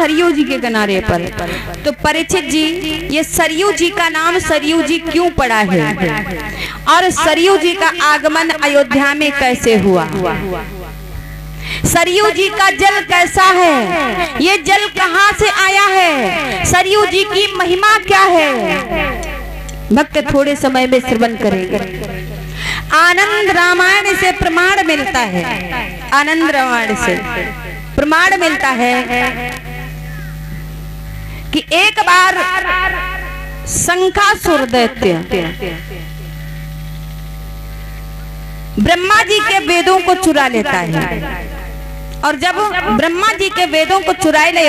सरयू जी के किनारे पर। तो परीक्षित जी, ये सरयू जी का नाम सरयू जी क्यों पड़ा है और सरयू जी का आगमन अयोध्या में कैसे हुआ? सरयू जी का जल कैसा है? ये जल कहाँ से आया है? सरयू जी की महिमा क्या है? भक्त थोड़े समय में श्रवण करेंगे। आनंद रामायण से प्रमाण मिलता है, आनंद रामायण से प्रमाण मिलता है कि एक बार शंखासुर दैत्य ब्रह्मा जी के वेदों को चुरा लेता है। और जब ब्रह्मा जी के वेदों को चुरा ले,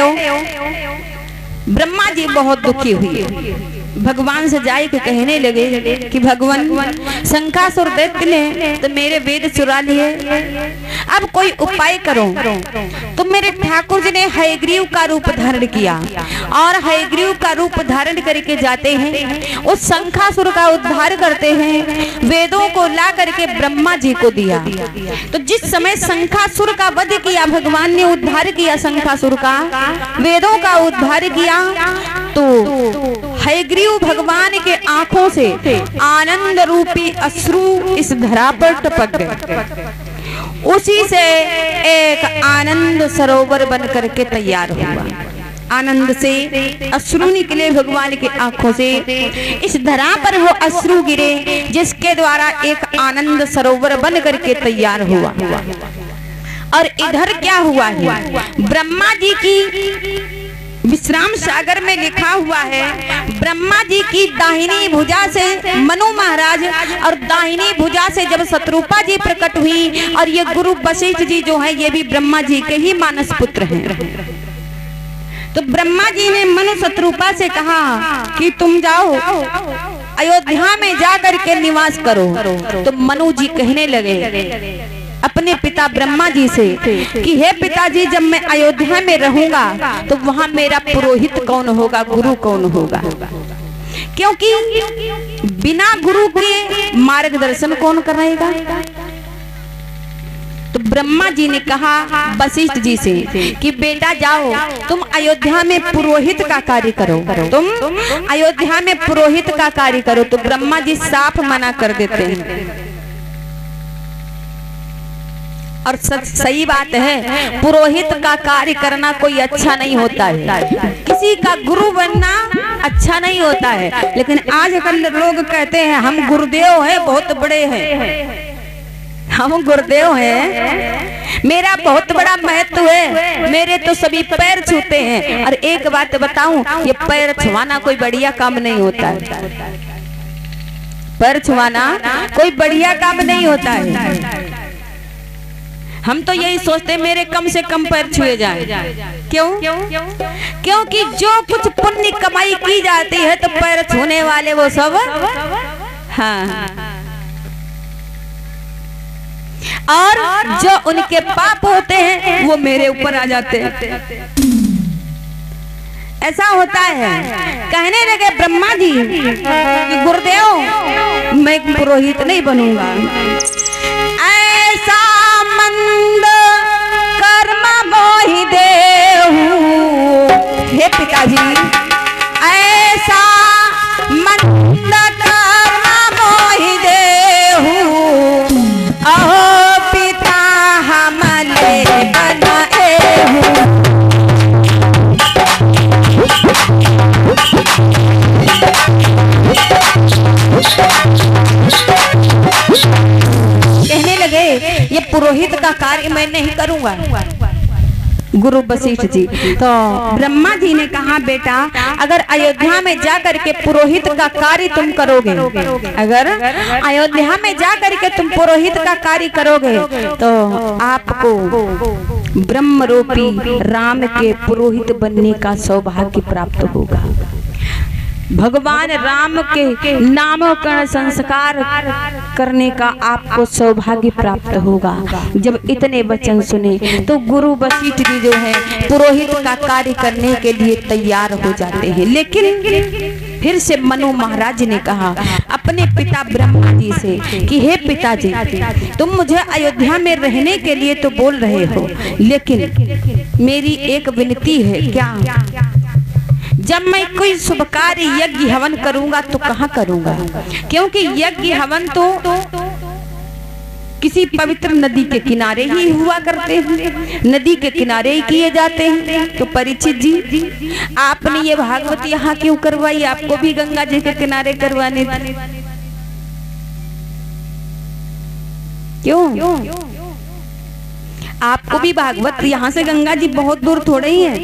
ब्रह्मा जी बहुत दुखी हुए, भगवान से जाए के कहने लगे कि भगवान, शंखासुर दैत्य ने तो मेरे वेद चुरा लिए, अब कोई उपाय करो। तो मेरे ठाकुर जी ने हयग्रीव का रूप धारण किया और हयग्रीव का रूप धारण करके जाते हैं, उस शंखासुर का उद्धार करते हैं, वेदों को ला करके ब्रह्मा जी को दिया। तो जिस समय शंखासुर का वध किया, भगवान ने उद्धार किया शंखासुर का, वेदों का उद्धार किया, तो हयग्रीव भगवान के आंखों से आनंद रूपी अश्रु इस धरा पर टपक गए। उसी से एक आनंद सरोवर बन करके तैयार हुआ। आनंद से अश्रु निकले भगवान के आंखों से, इस धरा पर वो अश्रु गिरे, जिसके द्वारा एक आनंद सरोवर बन करके तैयार हुआ। और इधर क्या हुआ है? ब्रह्मा जी की विश्राम सागर में लिखा हुआ है, ब्रह्मा जी की दाहिनी भुजा से मनु महाराज और दाहिनी भुजा से जब शत्रुपा जी प्रकट हुई, और ये गुरु वशिष्ठ जी जो है ये भी ब्रह्मा जी के ही मानस पुत्र हैं। तो ब्रह्मा जी ने मनु शत्रुपा से कहा कि तुम जाओ अयोध्या में जा करके निवास करो। तो मनु जी कहने लगे अपने पिता ब्रह्मा जी से कि हे पिताजी, जब मैं अयोध्या में रहूंगा तो वहां मेरा पुरोहित कौन होगा, गुरु कौन होगा? क्योंकि बिना गुरु के मार्गदर्शन कौन कराएगा? तो ब्रह्मा जी ने कहा वशिष्ठ जी से कि बेटा जाओ, तुम अयोध्या में पुरोहित का कार्य करो, तुम अयोध्या में पुरोहित का कार्य करो। तो ब्रह्मा जी साफ मना कर देते हैं। और सही बात है, पुरोहित का कार्य करना कोई अच्छा नहीं होता है, किसी का गुरु बनना अच्छा नहीं होता है। लेकिन आजकल लोग कहते हैं हम गुरुदेव हैं, बहुत बड़े हैं, हम गुरुदेव हैं, मेरा बहुत बड़ा महत्व है, मेरे तो सभी पैर छूते हैं। और एक बात बताऊं, ये पैर छुआना कोई बढ़िया काम नहीं होता है, पैर छुआना कोई बढ़िया काम नहीं होता है। हम तो यही सोचते मेरे कम से कम पैर छुए जाए। क्यों? क्योंकि जो कुछ पुण्य कमाई की जाती है तो पैर छूने वाले वो सब, हाँ, और जो उनके पाप होते हैं वो मेरे ऊपर आ जाते हैं। ऐसा होता है। कहने लगे ब्रह्मा जी कि गुरुदेव, मैं पुरोहित नहीं बनूंगा, ऐसा मंद कर्म मोहि देहु, हे पिताजी, ऐसा मंद कर्म मोहि देहु, अहो पिता हमले बनाएहु। कहने लगे ये पुरोहित का कार्य मैं नहीं करूंगा, गुरु वशिष्ठ जी। तो ब्रह्मा जी ने कहा बेटा, अगर अयोध्या में जाकर के पुरोहित का कार्य तुम करोगे, अगर अयोध्या में जाकर के तुम पुरोहित का कार्य करोगे तो आपको ब्रह्म रूपी राम के पुरोहित बनने का सौभाग्य प्राप्त होगा। भगवान राम के नामकरण संस्कार करने का आपको सौभाग्य प्राप्त होगा। जब इतने वचन सुने तो गुरु वशिष्ठ जी जो है पुरोहित का कार्य करने के लिए तैयार हो जाते हैं। लेकिन फिर से मनु महाराज ने कहा अपने पिता ब्रह्मा जी से कि हे पिताजी, तुम मुझे अयोध्या में रहने के लिए तो बोल रहे हो, लेकिन मेरी एक विनती है। क्या? जब मैं कोई शुभ कार्य यज्ञ हवन करूंगा तो कहाँ करूंगा? क्योंकि यज्ञ हवन तो किसी पवित्र नदी के किनारे ही हुआ करते हैं, नदी के किनारे ही किए जाते हैं। तो परीक्षित जी, आपने ये भागवत यहाँ क्यों करवाई? आपको भी गंगा जी के किनारे करवाने थे, क्यों? आपको भी भागवत, यहाँ से गंगा जी बहुत दूर थोड़े ही है,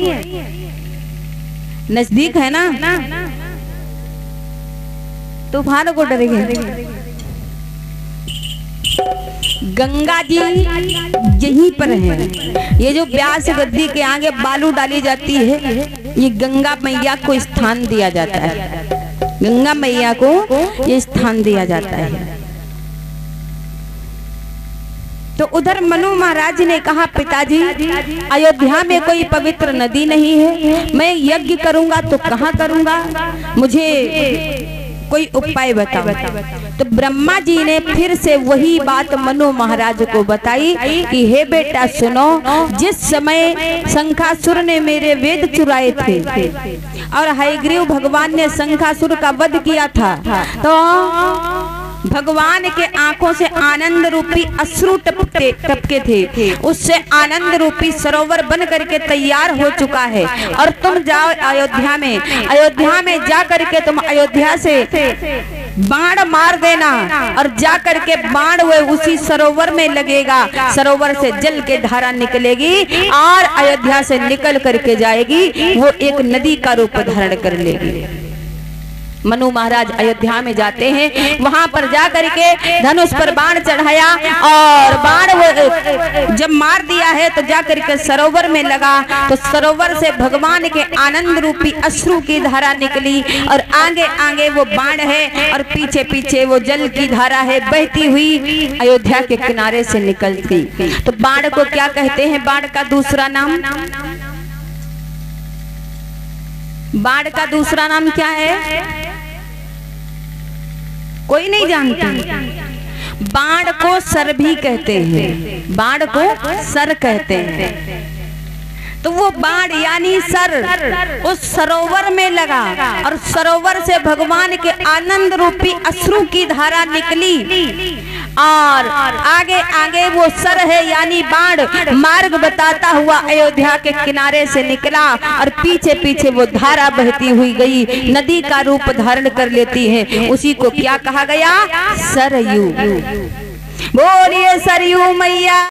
नजदीक है ना। तूफान को डरेंगे, गंगा जी यहीं पर है। ये जो व्यास गद्दी के आगे बालू डाली जाती है, ये गंगा मैया को स्थान दिया जाता है, गंगा मैया को ये स्थान दिया जाता है। तो उधर मनु महाराज ने कहा पिताजी, अयोध्या में कोई पवित्र नदी नहीं है, मैं यज्ञ करूंगा तो कहाँ करूंगा? मुझे कोई उपाय बताओ। तो ब्रह्मा जी ने फिर से वही बात मनु महाराज को बताई कि हे बेटा सुनो, जिस समय शंखासुर ने मेरे वेद चुराए थे और हयग्रीव भगवान ने शंखासुर का वध किया था, तो भगवान के आंखों से आनंद रूपी अश्रु टपके थे, उससे आनंद रूपी सरोवर बन करके तैयार हो चुका है। और तुम जाओ अयोध्या में जा करके तुम अयोध्या से बाण मार देना, और जा करके बाण वो उसी सरोवर में लगेगा, सरोवर से जल के धारा निकलेगी और अयोध्या से निकल करके जाएगी, वो एक नदी का रूप धारण कर लेगी। मनु महाराज अयोध्या में जाते हैं, वहां पर जाकर के धनुष पर बाण चढ़ाया और बाण वो जब मार दिया है तो जाकर के सरोवर में लगा, तो सरोवर से भगवान के आनंद रूपी अश्रु की धारा निकली और आगे आगे वो बाण है और पीछे पीछे वो जल की धारा है बहती हुई अयोध्या के किनारे से निकलती। तो बाण को क्या कहते हैं? बाण का दूसरा नाम, बाण का दूसरा नाम क्या है? कोई नहीं जानता। बाण को सर भी कहते हैं, बाण को सर कहते हैं। तो वो बाण यानी सर उस सरोवर में लगा और सरोवर से भगवान के आनंद रूपी अश्रु की धारा निकली और आगे आगे वो सर है यानी बाण मार्ग बताता हुआ अयोध्या के किनारे से निकला और पीछे पीछे वो धारा बहती हुई गई, नदी का रूप धारण कर लेती है। उसी को क्या कहा गया? सरयू। बोलिए सरयू मैया।